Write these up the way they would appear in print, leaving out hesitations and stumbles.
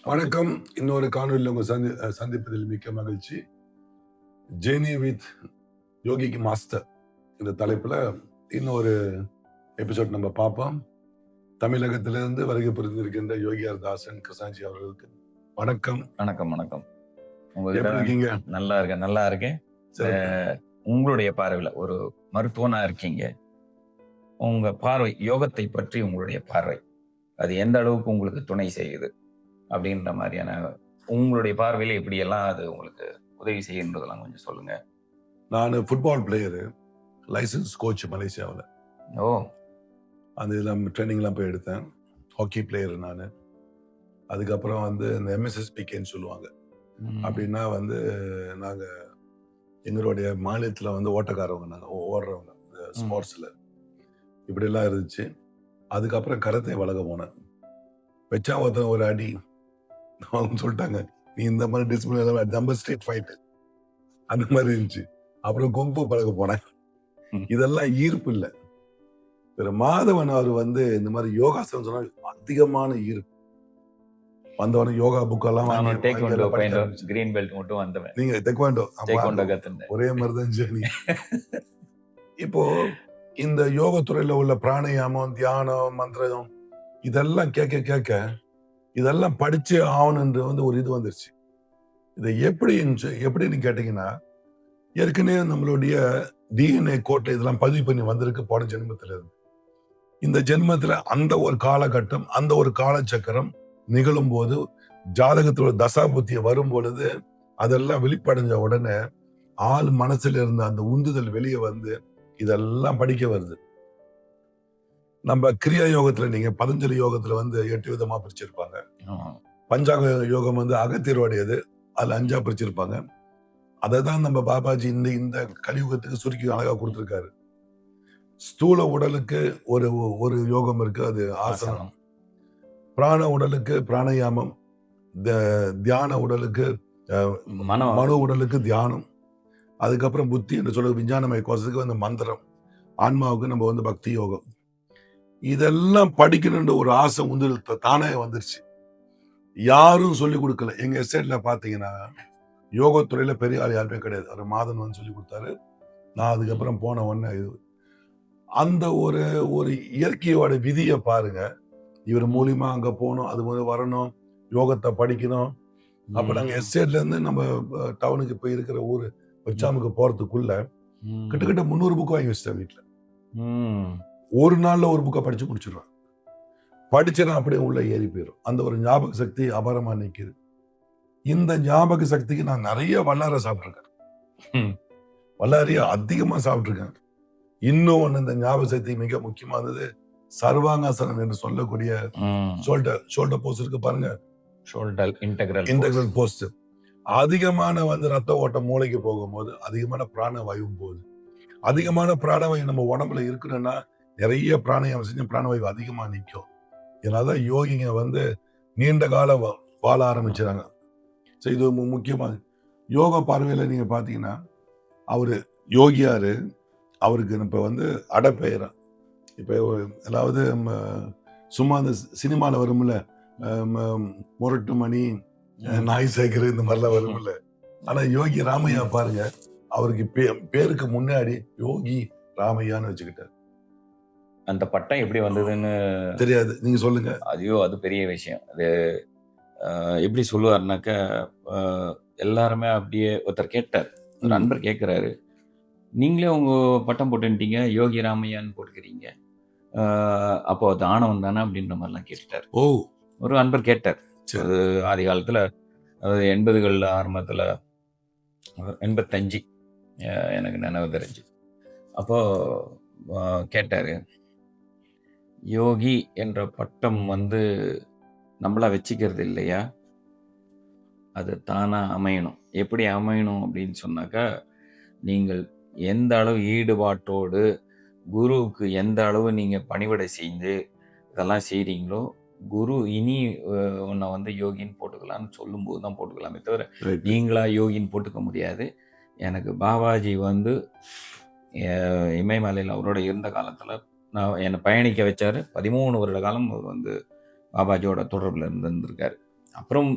வணக்கம். இன்னொரு காணொலியில் உங்க சந்திப்பதில் மிக்க மகிழ்ச்சி. ஜேர்னி வித் யோகிக்கு மாஸ்டர் இந்த தலைப்புல இன்னொரு எபிசோட் நம்ம பார்ப்போம். தமிழகத்திலிருந்து வருகை புரிந்திருக்கின்ற யோகியார் தாசன் கிருஷ்ணாஜி அவர்களுக்கு வணக்கம். வணக்கம் வணக்கம். எப்படி இருக்கீங்க? நல்லா இருக்கேன். உங்களுடைய பார்வையில ஒரு மருத்துவனா இருக்கீங்க. உங்க பார்வை யோகத்தை பற்றி உங்களுடைய பார்வை அது எந்த அளவுக்கு உங்களுக்கு துணை செய்யுது அப்படின்ற மாதிரியான உங்களுடைய பார்வையில எப்படி எல்லாம் அது உங்களுக்கு உதவி செய்யுன்றதெல்லாம் கொஞ்சம் சொல்லுங்க. நான் ஃபுட்பால் பிளேயரு, லைசன்ஸ் கோச் மலேசியாவில். ஓ, அந்த இதெல்லாம் ட்ரைனிங்லாம் போய் எடுத்தேன். ஹாக்கி பிளேயர் நான். அதுக்கப்புறம் வந்து இந்த MSSPKன்னு சொல்லுவாங்க. அப்படின்னா வந்து நாங்கள் எங்களுடைய மாநிலத்தில் வந்து ஓட்டக்காரவங்க, நாங்கள் ஓடுறவங்க ஸ்போர்ட்ஸில் இப்படிலாம் இருந்துச்சு. அதுக்கப்புறம் கராத்தே வளர்க்க போனேன். வச்சா ஒருத்தன் ஒரு அடி அவங்க சொல்லிட்டாங்க, நீ இந்த மாதிரி டிசிப்ளின் நம்ம ஸ்ட்ரீட் ஃபைட்டு அந்த மாதிரி இருந்துச்சு. அப்புறம் குங்ஃபு பழக போனேன். இதெல்லாம் ஈர்ப்பு இல்லை. திரு மாதவன் அவர் வந்து இந்த மாதிரி யோகாசனம் சொன்னா அதிகமான ஈர்ப்பு. வந்தவன யோகா புக்கெல்லாம் கிரீன் பெல்ட் மட்டும் வந்தவன். நீங்க டெக்வாண்டோ ஒரே மாதிரிதான் ஜெர்னி. இப்போ இந்த யோகத்துறையில உள்ள பிராணாயாமம், தியானம், மந்திரம் இதெல்லாம் கேட்க கேட்க இதெல்லாம் படிச்சே ஆகணுன்ற வந்து ஒரு இது வந்துருச்சு. இதை எப்படின்னு கேட்டீங்கன்னா, ஏற்கனவே நம்மளுடைய DNA கோட்டை இதெல்லாம் பதிவு பண்ணி வந்திருக்கு போன ஜென்மத்துல இருந்து. இந்த ஜென்மத்துல அந்த ஒரு காலகட்டம், அந்த ஒரு காலச்சக்கரம் நிகழும் போது, ஜாதகத்தோட தசா புத்திய வரும் பொழுது அதெல்லாம் வெளிப்படைஞ்ச உடனே ஆள் மனசுல இருந்த அந்த உந்துதல் வெளியே வந்து இதெல்லாம் படிக்க வருது. நம்ம கிரியா யோகத்துல நீங்க பதஞ்சலி யோகத்துல வந்து 8 விதமா பிரிச்சிருப்பாங்க. பஞ்சாங்க யோகம் வந்து அகத்தியருடையது, அதுல 5ஆ பிரிச்சிருப்பாங்க. அதை தான் நம்ம பாபாஜி இந்த கலியுகத்துக்கு சுருக்கி அழகா கொடுத்திருக்காரு. ஸ்தூல உடலுக்கு ஒரு யோகம் இருக்கு, அது ஆசனம். பிராண உடலுக்கு பிராணாயாமம், தியான உடலுக்கு மனோ உடலுக்கு தியானம், அதுக்கப்புறம் புத்தி என்று சொல்ல விஞ்ஞானமய கோஷத்துக்கு வந்து மந்திரம், ஆன்மாவுக்கு நம்ம வந்து பக்தி யோகம். இதெல்லாம் படிக்கணுன்ற ஒரு ஆசை உந்துதல் தானே வந்துருச்சு. யாரும் சொல்லி கொடுக்கல. எங்க எஸ்டேட்ல பாத்தீங்கன்னா யோகத்துறையில பெரிய ஆள் யாருமே கிடையாது. அவர் மாதன் வந்து சொல்லி கொடுத்தாரு. நான் அதுக்கப்புறம் போன உடனே அந்த ஒரு இயற்கையோட விதியை பாருங்க. இவர் மூலியமா அங்க போகணும், அது மாதிரி வரணும், யோகத்தை படிக்கணும். அப்ப நாங்க எஸ்டேட்ல இருந்து நம்ம டவுனுக்கு போய் இருக்கிற ஊர் வச்சாமுக்கு போறதுக்குள்ள கிட்டத்தட்ட 300 புக் வாங்கி வச்சிட்டேன் வீட்டுல. ஒரு நாள்ல ஒரு புக்கை படிச்சு முடிச்சிடுவேன். படிச்சேன்னா அப்படியே உள்ள ஏறி போயிடும். அந்த ஒரு ஞாபக சக்தி அபாரமா நிற்குது. இந்த ஞாபக சக்திக்கு நான் நிறைய வல்லார சாப்பிட்ருக்கேன். வல்லாரிய அதிகமா சாப்பிட்ருக்கேன். இன்னும் ஒண்ணு, இந்த ஞாபக சக்தி மிக முக்கியமானது சர்வாங்காசனம் என்று சொல்லக்கூடிய ஷோல்டர் போஸ்ட் இருக்கு பாருங்க. Shoulder integral post. அதிகமான வந்து ரத்த ஓட்டம் மூளைக்கு போகும்போது அதிகமான பிராணவாயுவும் போகுது. அதிகமான பிராணவாயு நம்ம உடம்புல இருக்குன்னா நிறைய பிராணாயாமம் செஞ்சு பிராணவாயு அதிகமா நிற்கும். இதனாலதான் யோகிங்க வந்து நீண்ட கால வாழ ஆரம்பிச்சாங்க. இது முக்கியமா யோகா பார்வையில நீங்க பாத்தீங்கன்னா, அவரு யோகியாரு, அவருக்கு இப்ப வந்து அடப்பெயரா. இப்ப அதாவது சும்மா அந்த சினிமால வரும்ல, முரட்டு மணி, நாய் சேகர், இந்த மாதிரிலாம் வரும்ல. ஆனா யோகி ராமையா பாருங்க, அவருக்கு பேருக்கு முன்னாடி யோகி ராமையான்னு வச்சுக்கிட்டார். அந்த பட்டம் எப்படி வந்ததுன்னு தெரியாது, நீங்க சொல்லுங்க. அது பெரிய விஷயம். அது எப்படி சொல்லுவாருனாக்க, எல்லாருமே அப்படியே ஒருத்தர் கேட்டார், ஒரு நண்பர் கேட்கிறாரு, நீங்களே உங்க பட்டம் போட்டுட்டீங்க, யோகி ராமையான்னு போட்டுக்கிறீங்க, அப்போ அது ஆணவம் தானே அப்படின்ற மாதிரிலாம் கேட்டுட்டார். ஒரு நண்பர் கேட்டார். அது ஆதி காலத்துல, அதாவது 80கள் ஆரம்பத்துல, 85 எனக்கு நினைவு தெரிஞ்சு. அப்போ கேட்டாரு, யோகி என்ற பட்டம் வந்து நம்மளா வச்சுக்கிறது இல்லையா, அது தானா அமையணும். எப்படி அமையணும் அப்படின்னு சொன்னாக்கா, நீங்கள் எந்த அளவு ஈடுபாட்டோடு குருவுக்கு எந்த அளவு நீங்க பணிவிடை செய்து இதெல்லாம் செய்றீங்களோ, குரு இனி உன்னை வந்து யோகின்னு போட்டுக்கலாம்னு சொல்லும்போது தான் போட்டுக்கலாமே தவிர நீங்களா யோகின்னு போட்டுக்க முடியாது. எனக்கு பாபாஜி வந்து இமயமலையில் அவரோட இருந்த காலத்துல என்னை பயணிக்க வச்சாரு. 13 வருட காலம் அவர் வந்து பாபாஜியோட தொடர்பில் இருந்திருக்காரு. அப்புறம்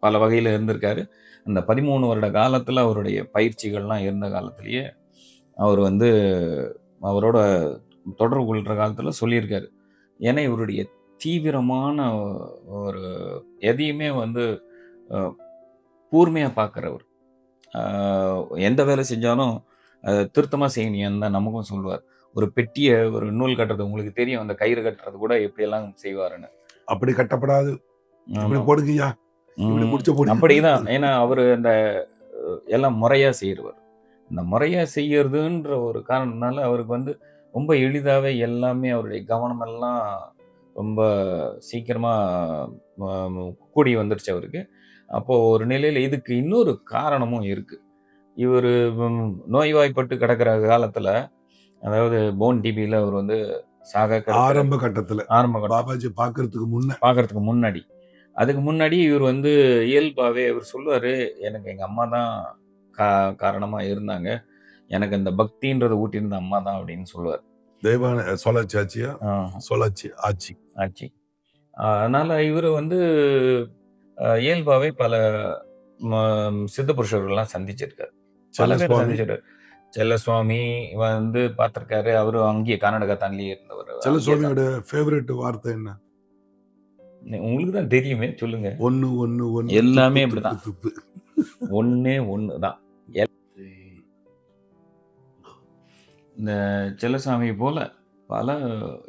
பல வகையில் இருந்திருக்காரு. அந்த 13 வருட காலத்தில் அவருடைய பயிற்சிகள்லாம் இருந்த காலத்திலேயே அவர் வந்து அவரோட தொடர்பு கொள்கிற காலத்தில் சொல்லியிருக்காரு. ஏன்னா இவருடைய தீவிரமான ஒரு எதையுமே வந்து கூர்மையாக பார்க்குறவர். எந்த வேலை செஞ்சாலும் திருத்தமாக செய்யணும் தான் நமக்கும் சொல்லுவார். ஒரு பெட்டியை ஒரு நூல் கட்டுறது உங்களுக்கு தெரியும். அந்த கயிறு கட்டுறது கூட எப்படியெல்லாம் செய்வாருன்னு. அப்படி கட்டப்படாது, இப்படி ஆமா. போடுங்கய்யா, இப்படி முடிச்ச போடுங்க. அப்படிதான். ஏன்னா அவரு அந்த எல்லாம் முறையா செய்றவர். இந்த முறையா செய்யறதுன்ற ஒரு காரணத்தினால அவருக்கு வந்து ரொம்ப எளிதாவே எல்லாமே அவருடைய கவனமெல்லாம் ரொம்ப சீக்கிரமா கூடி வந்துருச்சு அவருக்கு. அப்போ ஒரு நிலையில இதுக்கு இன்னொரு காரணமும் இருக்கு. இவரு நோய்வாய்ப்பட்டு கிடக்கிற காலத்துல, அதாவது போன் டிபில அவர் வந்து சாக கிடக்கிற ஆரம்ப கட்டத்துல ஆரம்ப கட்டம் பாபாஜி பார்க்கறதுக்கு முன்னாடி. அதுக்கு முன்னாடி இவர் வந்து இயல்பாவே இவர் சொல்லுவாரு, எனக்கு எங்க அம்மா தான் காரணமா இருந்தாங்க. எனக்கு அந்த பக்தின்றத ஊட்டியிருந்த அம்மா தான் அப்படின்னு சொல்லுவார். தெய்வான சொல்லாட்சி ஆட்சியா, சொல்லாட்சி ஆட்சி ஆச்சு. அதனால இவரு வந்து இயல்பாவே பல சித்த புருஷர்கள்லாம் சந்திச்சிருக்காரு. பல பேர் செல்லசுவாமி சந்திச்சிருக்காரு. செல்லசுவாமி வந்து பார்த்திருக்காரு. அவரு அங்கேயே கர்நாடகா தாண்டியே இருந்தவர். செல்லசுவாமியோட ஃபேவரட் வார்த்தை என்ன? உங்களுக்கு தான் தெரியுமே, சொல்லுங்க. ஒண்ணு ஒண்ணு ஒண்ணு எல்லாமே துப்பு, அப்படிதான். துப்பு, துப்பு. ஒண்ணே ஒண்ணு தான். இந்த செல்லசாமி போல பல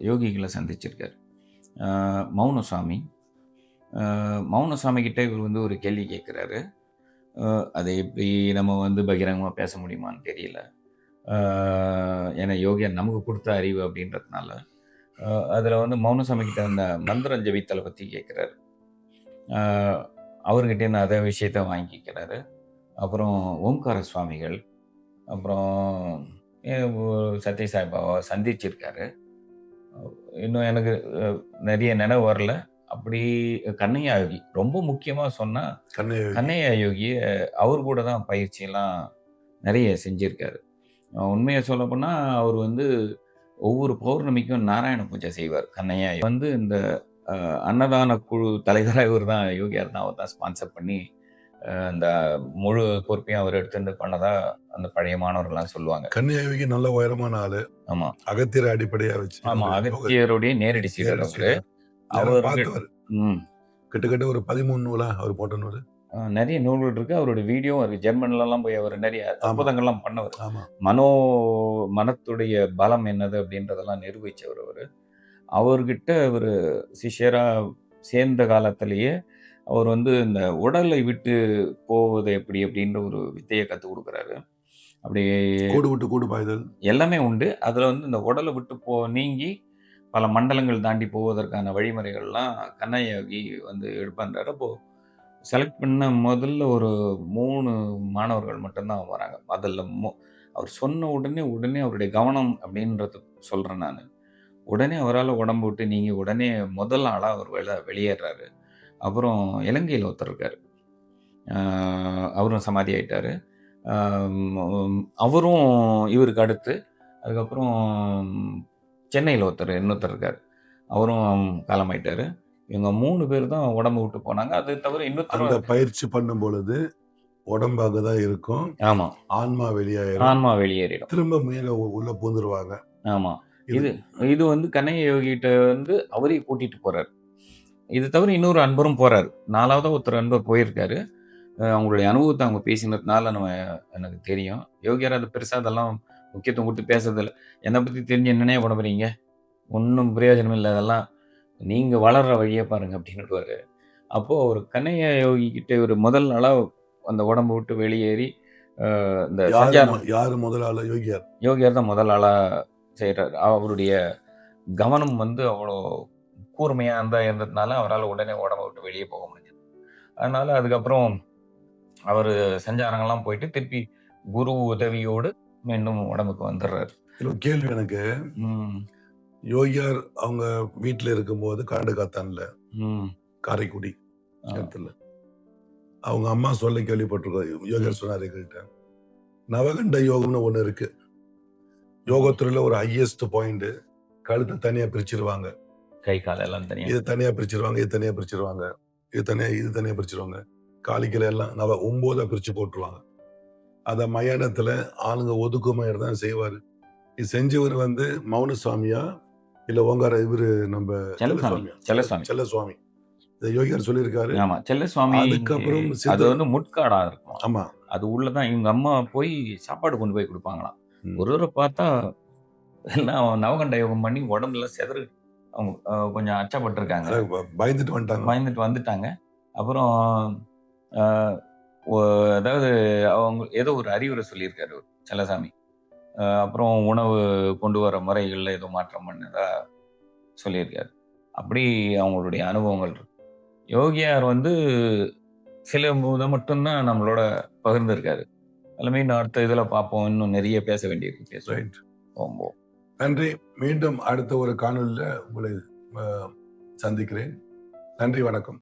யோகிகளை சந்திச்சிருக்காரு. மௌனசாமி மௌனசாமி கிட்ட இவர் வந்து ஒரு கேள்வி கேட்குறாரு. அதை எப்படி நம்ம வந்து பகிரங்கமாக பேச முடியுமான்னு தெரியல. ஏன்னா யோகியா நமக்கு கொடுத்த அறிவு அப்படின்றதுனால அதில் வந்து மௌனசாமி கிட்ட அந்த மந்திரம் ஜபித்தலை பற்றி கேட்குறாரு. அவர்கிட்ட நான் அதே விஷயத்த வாங்கிக்கிறாரு. அப்புறம் ஓம்கார சுவாமிகள், அப்புறம் சத்ய சாய்பாபா சந்திச்சிருக்காரு. இன்னும் எனக்கு நிறைய நினைவு வரல. அப்படி கண்ணையா யோகி ரொம்ப முக்கியமாக சொன்னால் கண்ணையா யோகி அவர் கூட தான் பயிற்சியெல்லாம் நிறைய செஞ்சுருக்காரு. உண்மையை சொல்ல போனால் அவர் வந்து ஒவ்வொரு பௌர்ணமிக்கும் நாராயண பூஜை செய்வார். கண்ணையா வந்து இந்த அன்னதான குழு தலைவராக இவர் தான், யோகியார் தான். அவர் தான் ஸ்பான்சர் பண்ணி அந்த முழு பொறுப்பையும் அவர் எடுத்துட்டு பண்ணதா அந்த பழைய மாணவர்கள்லாம் சொல்லுவாங்க. கன்னியாகுமரிக்கு நல்ல உயரமான ஆளு. ஆமா, அகத்தியர் அடிப்படையா வச்சு. ஆமா, அகத்தியருடைய நேரடி சீடர் அவரு. கிட்டத்தட்ட ஒரு 13 நூலா அவர் போட்ட நூல். நிறைய நூல்கள் இருக்கு. அவருடைய வீடியோ இருக்கு. ஜெர்மன்லாம் போய் அவர் நிறைய அற்புதங்கள்லாம் பண்ணவர். மனத்துடைய பலம் என்னது அப்படின்றதெல்லாம் நிரூபிச்சவர் அவரு. அவர்கிட்ட ஒரு சிஷ்யரா சேர்ந்த காலத்திலேயே அவர் வந்து இந்த உடலை விட்டு போவது எப்படி அப்படின்ற ஒரு வித்தையை கற்றுக் கொடுக்குறாரு. அப்படியே கூடு விட்டு கூடு பாய்தல் எல்லாமே உண்டு. அதில் வந்து இந்த உடலை விட்டு நீங்கி பல மண்டலங்கள் தாண்டி போவதற்கான வழிமுறைகள்லாம் கண்ணையாகி வந்து எடுப்பான்றாரு. அப்போது செலக்ட் பண்ண முதல்ல ஒரு 3 மாணவர்கள் மட்டும்தான் வராங்க. அதில் அவர் சொன்ன உடனே அவருடைய கவனம் அப்படின்றது சொல்கிறேன் நான். உடனே அவரால் உடம்பு விட்டு நீங்கி உடனே முதல் ஆளாக அவர் வெளியேறாரு. அப்புறம் இலங்கையில் ஒருத்தர் இருக்கார். அவரும் சமாதி ஆயிட்டார். அவரும் இவருக்கு அடுத்து. அதுக்கப்புறம் சென்னையில் இன்னொருத்தர் இருக்கார். அவரும் காலமாயிட்டார். இவங்க 3 பேர் தான் உடம்பு விட்டு போனாங்க. அது தவிர இன்னொருத்தர் பயிற்சி பண்ணும் பொழுது உடம்பாக தான் இருக்கும். ஆமாம், ஆன்மா வெளியேறிடும். திரும்ப மேல உள்ள பூந்துருவாங்க. ஆமாம். இது வந்து கண்ணையா யோகிகிட்ட வந்து அவரே கூட்டிட்டு போறாரு. இது தவிர இன்னொரு அன்பரும் போறாரு. 4வது ஒருத்தர் அன்பர் போயிருக்காரு. அவங்களுடைய அனுபவத்தை அவங்க பேசினதுனால எனக்கு தெரியும். யோகியார் அது பெருசாக அதெல்லாம் முக்கியத்துவம் கொடுத்து பேசுறதில்ல. என்னை பற்றி தெரிஞ்சு என்னன்னே உடம்புறீங்க, ஒன்றும் பிரயோஜனம் இல்லை, அதெல்லாம் நீங்கள் வளர்கிற வழியை பாருங்க அப்படின்னுடுவார். அப்போது ஒரு கண்ணையா யோகி கிட்ட ஒரு முதல் நாளாக அந்த உடம்பு விட்டு வெளியேறி இந்த யார் முதல் ஆளா? யோகியார் தான் முதல் ஆளாக செய்கிறார். அவருடைய கவனம் வந்து அவ்வளோ கூர்மையாக இருந்ததுனால அவரால் உடனே உடம்பை விட்டு வெளியே போக முடிஞ்சது. அதனால் அதுக்கப்புறம் அவர் சஞ்சாரங்கள்லாம் போயிட்டு திருப்பி குரு உதவியோடு மீண்டும் உடம்புக்கு வந்துடுறாரு. கேள்வி எனக்கு, யோகியார் அவங்க வீட்டில் இருக்கும்போது காடுகாத்தான்ல காரைக்குடி இடத்துல அவங்க அம்மா சொல்ல கேள்விப்பட்டிருக்கோம். யோகியார் சொன்னார் எங்கள்கிட்ட, நவகண்ட யோகம்னு ஒன்று இருக்கு. யோகத்துறையில் ஒரு ஹையஸ்ட் பாயிண்ட், கழுத்தை தனியா பிரிச்சிருவாங்க, கை கால் எல்லாம் தனியா, இது தனியா பிரிச்சிருவாங்க, இது தனியா பிரிச்சிருவாங்க. இது தனியாக பிரிச்சிருவாங்க. காலிக்கலை எல்லாம் 9 பிரிச்சு போட்டுருவாங்க. அத மயானத்துல ஆளுங்க ஒதுக்குமையர் தான் செய்வாரு. இது செஞ்சவர் வந்து மௌன சுவாமியா இல்ல ஓங்கார இவரு நம்ம செல்லசுவாமி. இதை யோகியார் சொல்லியிருக்காரு. ஆமா, செல்லசுவாமி. அதுக்கப்புறம் அது வந்து முட்காடா இருக்கும். ஆமா, அது உள்ளதான் இவங்க அம்மா போய் சாப்பாடு கொண்டு போய் கொடுப்பாங்களாம். ஒருவரை பார்த்தா எல்லாம் நவகண்ட யோகம் பண்ணி உடம்புல செதறு அவங்க கொஞ்சம் அச்சப்பட்டிருக்காங்க. பயந்துட்டு வந்துட்டாங்க. அப்புறம் அதாவது அவங்க ஏதோ ஒரு அறிவுரை சொல்லியிருக்காரு செல்லசாமி. அப்புறம் உணவு கொண்டு வர முறைகளில் ஏதோ மாற்றம் பண்ணதா சொல்லியிருக்காரு. அப்படி அவங்களுடைய அனுபவங்கள் இருக்கு. யோகியார் வந்து சில இதை மட்டும்தான் நம்மளோட பகிர்ந்திருக்காரு. எல்லாமே இன்னும் அடுத்த இதில் பார்ப்போம். இன்னும் நிறைய பேச வேண்டியிருக்கு. பேசுவோம். நன்றி. மீண்டும் அடுத்த ஒரு காணொலியில் உங்களை சந்திக்கிறேன். நன்றி, வணக்கம்.